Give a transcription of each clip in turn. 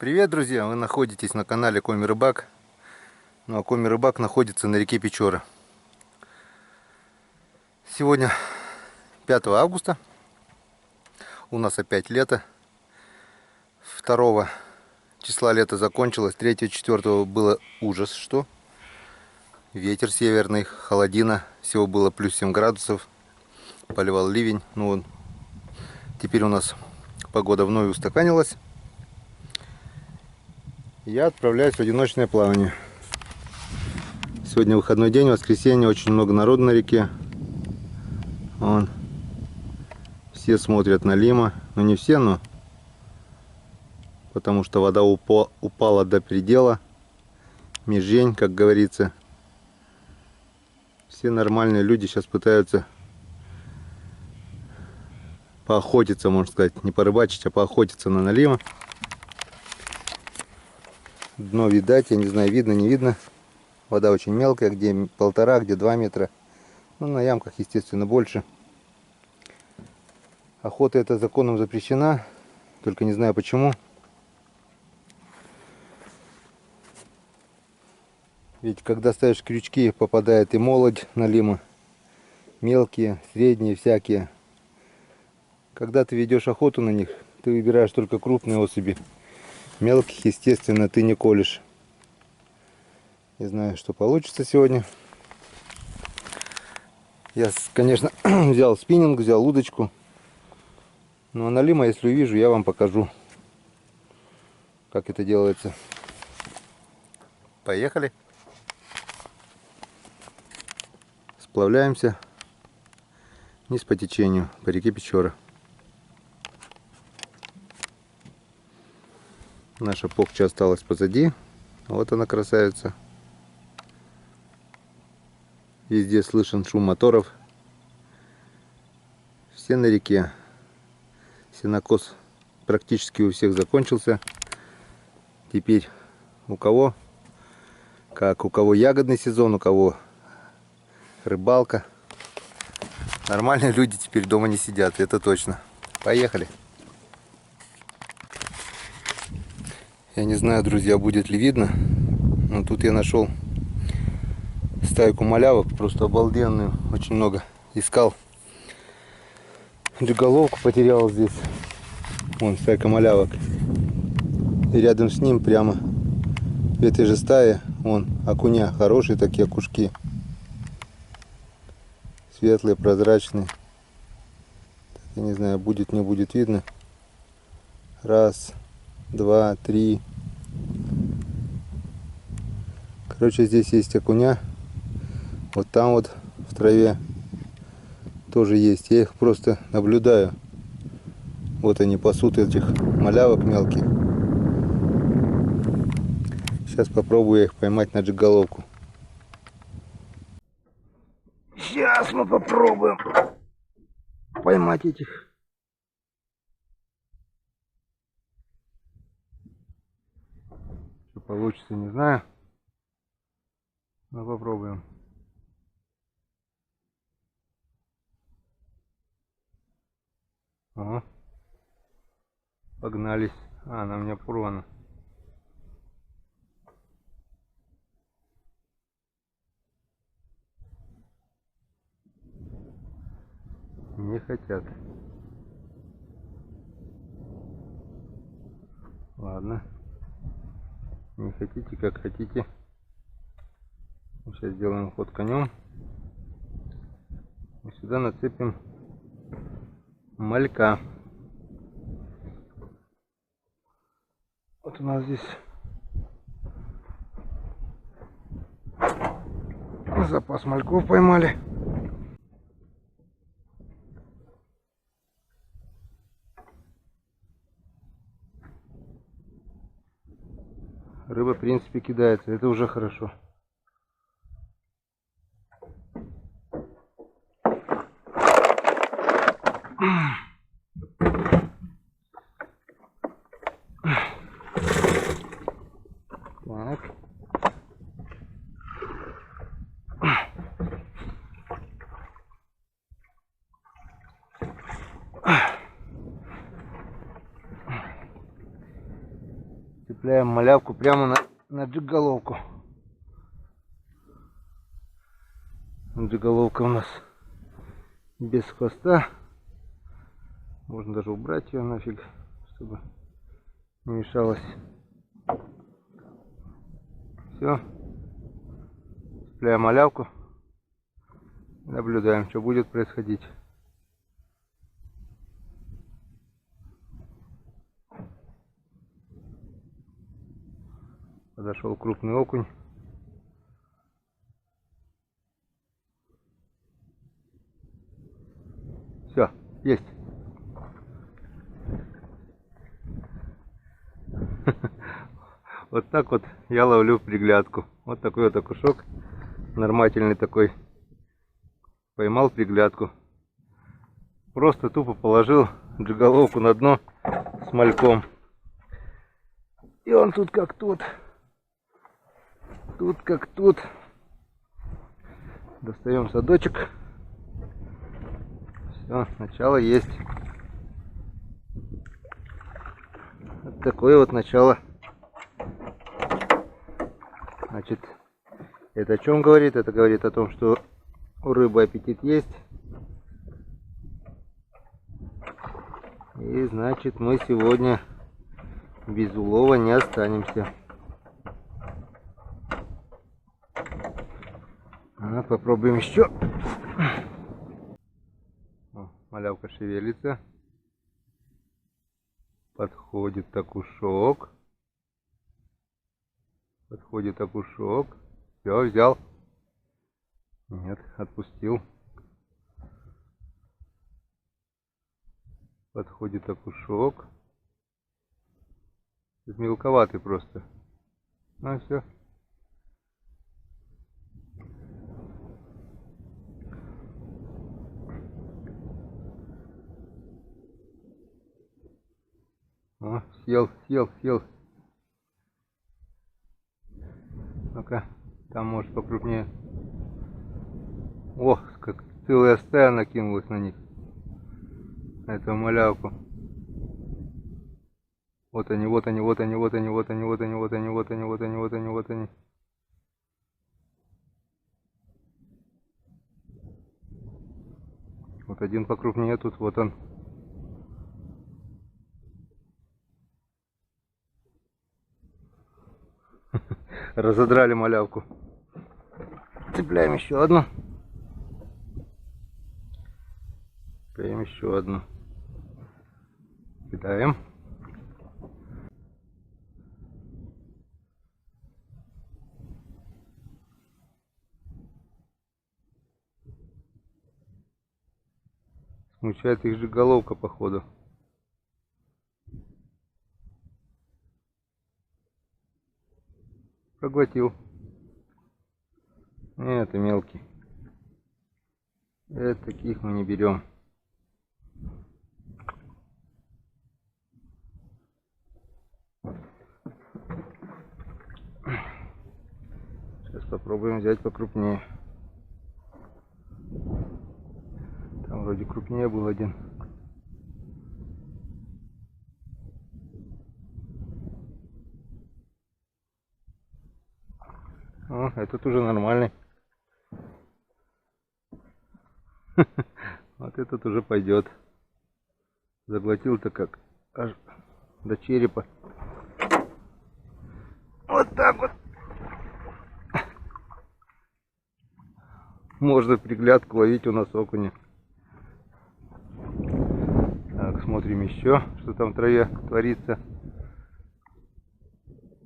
Привет, друзья! Вы находитесь на канале Коми Рыбак. Ну а Коми Рыбак находится на реке Печора. Сегодня 5 августа. У нас опять лето. 2 числа лето закончилось. 3-4 было ужас, что ветер северный, холодина. Всего было плюс 7 градусов. Поливал ливень. Ну вот. Теперь у нас погода вновь устаканилась. Я отправляюсь в одиночное плавание. Сегодня выходной день, воскресенье, очень много народу на реке. Вон. Все смотрят на Лима, но не все, но потому что вода упала до предела. Межень, как говорится. Все нормальные люди сейчас пытаются поохотиться, можно сказать, не порыбачить, а поохотиться на налима. Дно видать, я не знаю, видно, не видно. Вода очень мелкая, где 1,5, где 2 метра. Ну, на ямках, естественно, больше. Охота эта законом запрещена, только не знаю почему. Ведь когда ставишь крючки, попадает и молодь налима. Мелкие, средние, всякие. Когда ты ведешь охоту на них, ты выбираешь только крупные особи. Мелких, естественно, ты не колешь. Не знаю, что получится сегодня. Я, конечно, взял спиннинг, взял удочку. Ну а налима, если увижу, я вам покажу, как это делается. Поехали. Сплавляемся вниз по течению, по реке Печора. Наша покча осталась позади. Вот она, красавица. Везде слышен шум моторов. Все на реке. Сенокос практически у всех закончился. Теперь у кого, как у кого ягодный сезон, у кого рыбалка. Нормальные люди теперь дома не сидят, это точно. Поехали. Я не знаю, друзья, будет ли видно, но тут я нашел стайку малявок, просто обалденную, очень много. Искал джиголовку, потерял здесь. Вон стайка малявок. И рядом с ним прямо в этой же стае, вон окуня, хорошие такие окушки. Светлые, прозрачные. Я не знаю, будет, не будет видно. Раз, два, три. Короче, здесь есть окуня. Вот там вот в траве тоже есть. Я их просто наблюдаю. Вот они пасут, этих малявок мелких. Сейчас попробую их поймать на джиголовку. Сейчас мы попробуем поймать этих. Что получится, не знаю. Но попробуем. Ага. Погнались. А, она у меня порвана. Не хотят. Ладно. Не хотите, как хотите. Сейчас сделаем ход конем. И сюда нацепим малька. Вот у нас здесь запас мальков поймали. Рыба, в принципе, кидается. Это уже хорошо. Так. Цепляем малявку прямо на джиголовку. Джиголовка у нас без хвоста. Можно даже убрать ее нафиг, чтобы не мешалось. Все. Цепляем малявку. Наблюдаем, что будет происходить. Подошел крупный окунь. Все, есть. Вот так вот я ловлю приглядку. Вот такой вот окушок. Нормательный такой. Поймал приглядку. Просто тупо положил джиголовку на дно с мальком. И он тут как тут. Тут как тут. Достаем садочек. Все, начало есть. Вот такое вот начало. Значит, это о чем говорит? Это говорит о том, что у рыбы аппетит есть. И значит, мы сегодня без улова не останемся. Попробуем еще. О, малявка шевелится. Подходит окушок. Подходит окушок. Все, взял. Нет, отпустил. Подходит окушок. Мелковатый просто. Ну все. О, съел. Ну-ка, там может покрупнее. О, как целая стая накинулась на них. На эту малявку. Вот они. Вот они. Вот один покрупнее тут, вот он. Разодрали малявку. Цепляем еще одну. Цепляем еще одну. Кидаем. Смущает их же головка, походу. Проглотил. Нет, это мелкий. Это таких мы не берем. Сейчас попробуем взять покрупнее. Там вроде крупнее был один. О, этот уже нормальный. Вот этот уже пойдет. Заглотил-то как аж до черепа. Вот так вот. Можно приглядку ловить у нас окуня. Так, смотрим еще, что там в траве творится.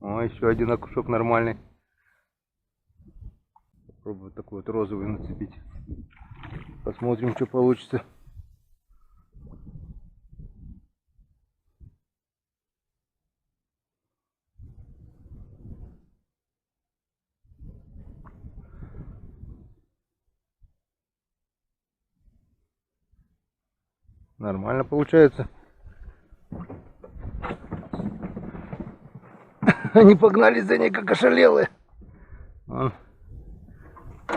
О, еще один окушок нормальный. Попробую такой вот розовый нацепить. Посмотрим, что получится. Нормально получается. Они погнались за ней, как ошалелые. Вон,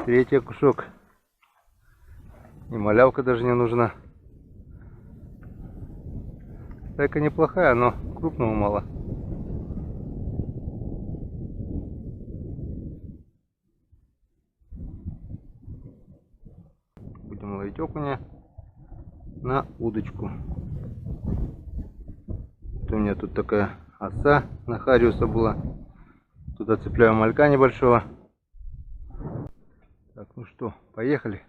третий окушок. И малявка даже не нужна. Стайка неплохая, но крупного мало. Будем ловить окуня на удочку. Вот у меня тут такая оса на хариуса была. Туда цепляю малька небольшого. Так, ну что, поехали.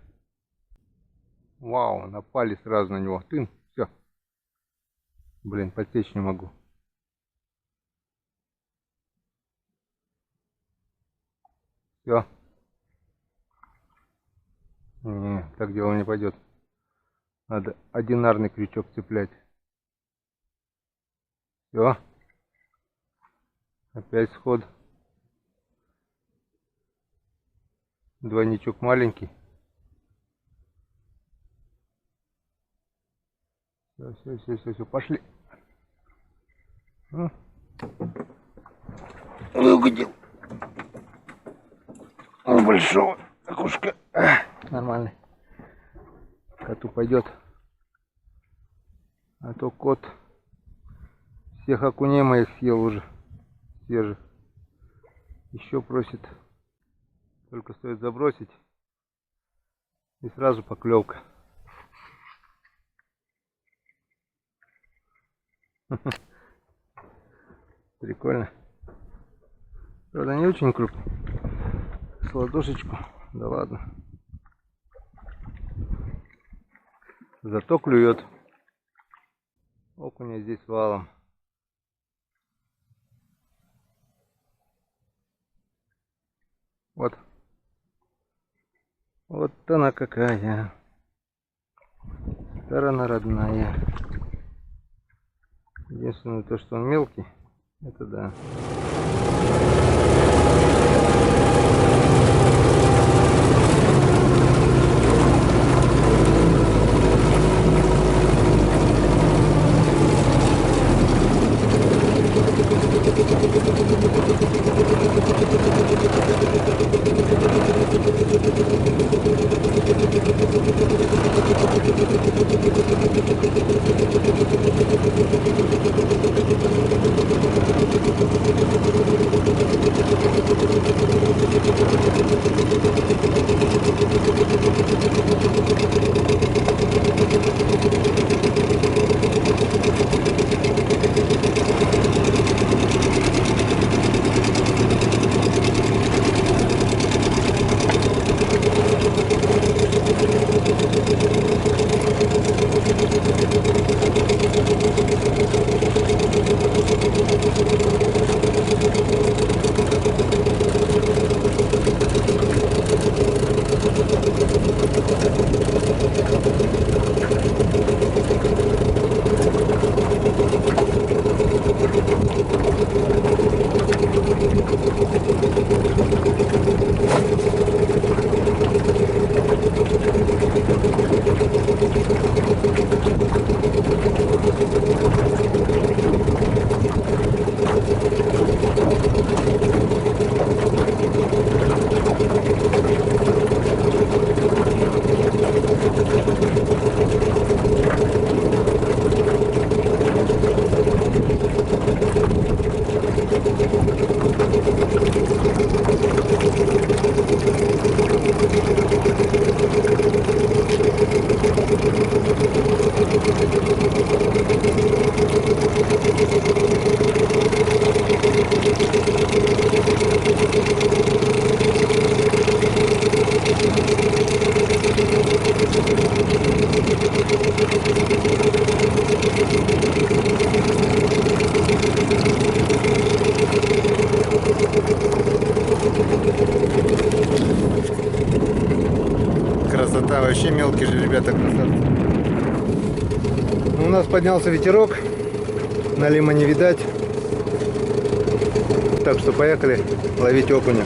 Вау, напали сразу на него. Тын, все. Блин, подсечь не могу. Все. Не, так дело не пойдет. Надо одинарный крючок цеплять. Все. Опять сход. Двойничок маленький. Все, пошли. Выгодил. Большого окушка. Нормальный. Коту пойдет. А то кот всех окуней моих съел уже. Свежих. Еще просит. Только стоит забросить. И сразу поклевка. Прикольно. Правда, не очень крупный. С ладошечку. Да ладно. Зато клюет. Окуня здесь валом. Вот. Вот она какая. Сторона родная. Единственное то, что он мелкий. Это да. Красота, вообще мелкие же ребята, красавцы. У нас поднялся ветерок, налима не видать, так что поехали ловить окуня.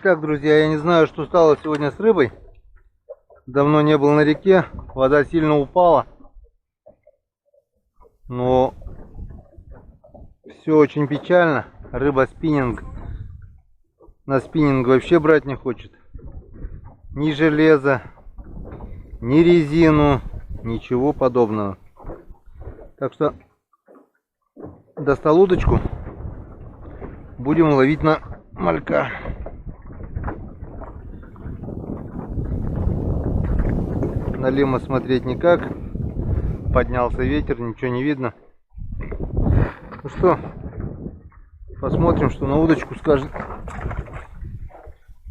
Итак, друзья, я не знаю, что стало сегодня с рыбой. Давно не был на реке, вода сильно упала. Но все очень печально. Рыба спиннинг. На спиннинг вообще брать не хочет. Ни железо, ни резину, ничего подобного. Так что достал удочку. Будем ловить на малька. Налево смотреть никак. Поднялся ветер, ничего не видно. Ну что, посмотрим, что на удочку скажет.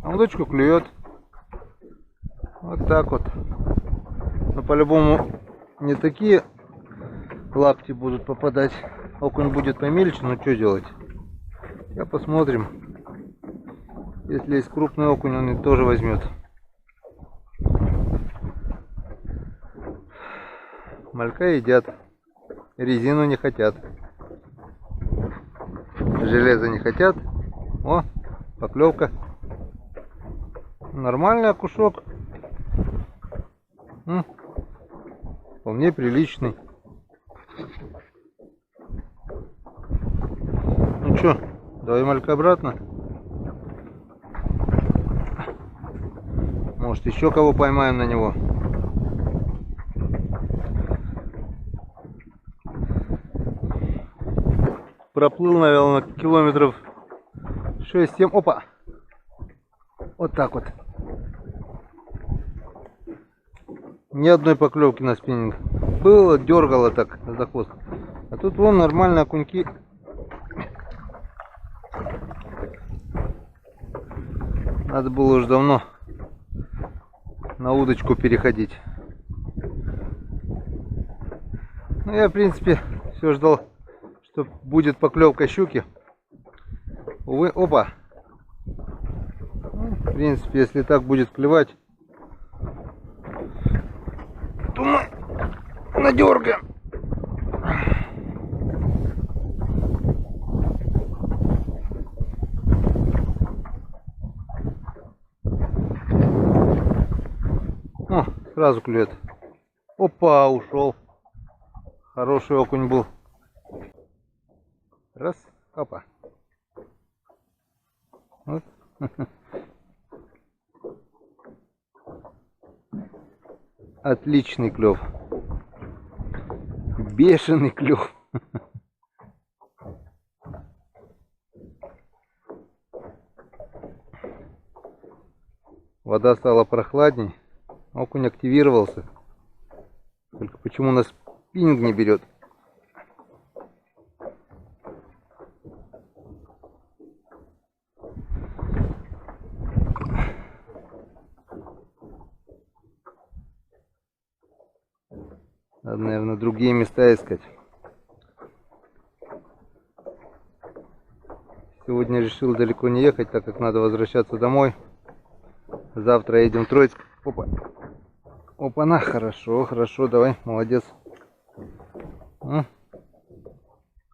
На удочку клюет. Вот так вот. Но по-любому не такие лапти будут попадать. Окунь будет помельче, но что делать? Сейчас посмотрим. Если есть крупный окунь, он и тоже возьмет. Малька едят. Резину не хотят. Железо не хотят. О, поклевка. Нормальный окушок. Вполне приличный. Ну что, давай малька обратно. Может, еще кого поймаем на него. Проплыл, наверное, километров 6-7. Опа! Вот так вот. Ни одной поклевки на спиннинг. Было, дергало так за хвост. А тут вон нормальные окуньки. Надо было уже давно на удочку переходить. Ну, я, в принципе, все ждал, что будет поклевка щуки. Увы, опа. Ну, в принципе, если так будет клевать, то мы надергаем. О, сразу клюет. Опа, ушел. Хороший окунь был. Раз, опа. Вот. Отличный клев. Бешеный клев. Вода стала прохладней. Окунь активировался. Только почему у нас спиннинг не берет? Надо, наверное, другие места искать. Сегодня решил далеко не ехать, так как надо возвращаться домой. Завтра едем в Троицк. Опа. Опа-на, хорошо, хорошо, давай, молодец.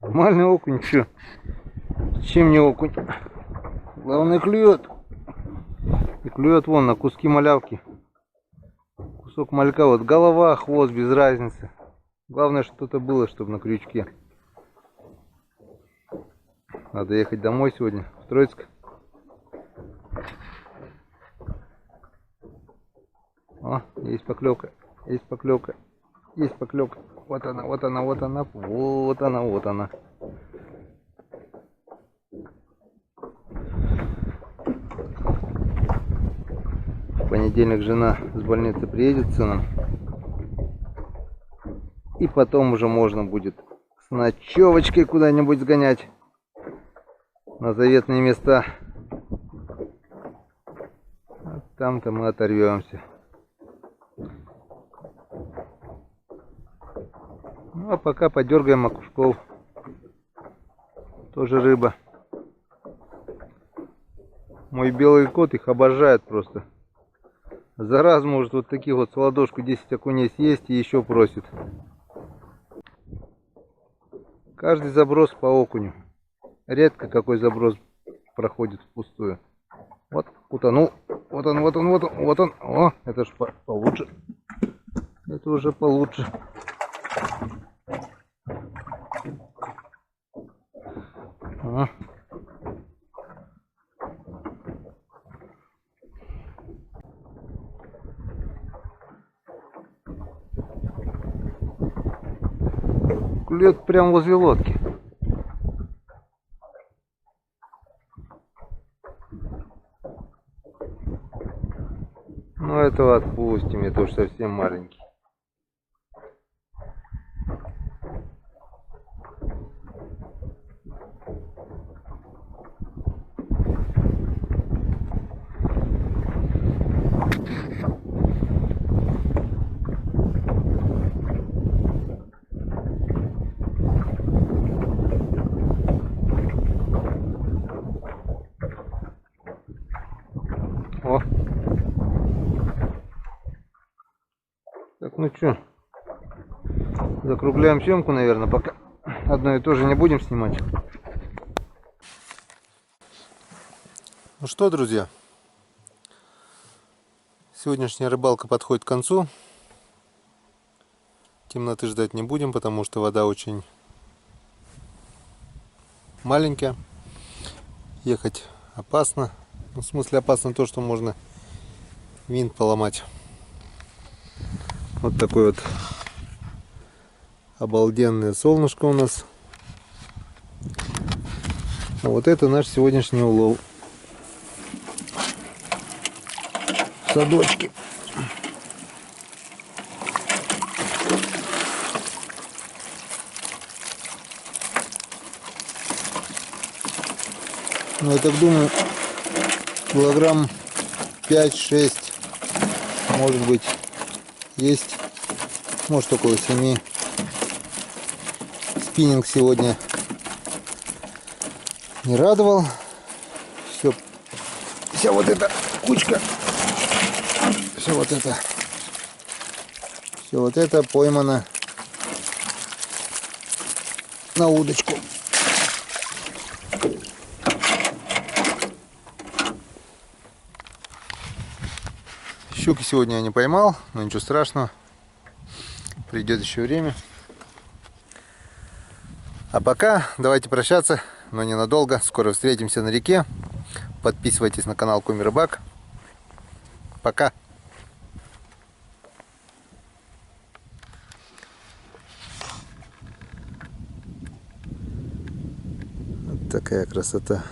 Нормальный окунь, что? Чем не окунь? Главное, клюет. И клюет вон на куски малявки. Кусок малька, вот голова, хвост, без разницы. Главное, что-то было, чтобы на крючке. Надо ехать домой сегодня, в Троицк. О, есть поклевка, есть поклевка, есть поклевка. Вот она, вот она, вот она, вот она, вот она. В понедельник жена с больницы приедет с сыном. И потом уже можно будет с ночевочкой куда-нибудь сгонять. На заветные места. А там-то мы оторвемся. Ну а пока подергаем окушков. Тоже рыба. Мой белый кот их обожает просто. За раз может вот таких вот с ладошку 10 окуней съесть и еще просит. Каждый заброс по окуню. Редко какой заброс проходит впустую. Вот, утонул. Вот он, вот он, вот он, вот он. О, это ж получше. Это уже получше. О, Клюет прямо возле лодки. Ну этого отпустим, это уж совсем маленький. О. Так, ну что, закругляем съемку, наверное, пока одно и то же не будем снимать. Ну что, друзья, сегодняшняя рыбалка подходит к концу. Темноты ждать не будем, потому что вода очень маленькая. Ехать опасно. Ну, в смысле опасно то, что можно винт поломать. Вот такое вот обалденное солнышко у нас. А вот это наш сегодняшний улов. Садочки. Ну, я так думаю, килограмм 5-6, может быть, есть. Может, около 7. Спиннинг сегодня не радовал. Вся вот эта кучка, все вот это поймано на удочку. Щуки сегодня я не поймал, но ничего страшного. Придет еще время. А пока давайте прощаться, но ненадолго. Скоро встретимся на реке. Подписывайтесь на канал Коми Рыбак. Пока. Вот такая красота.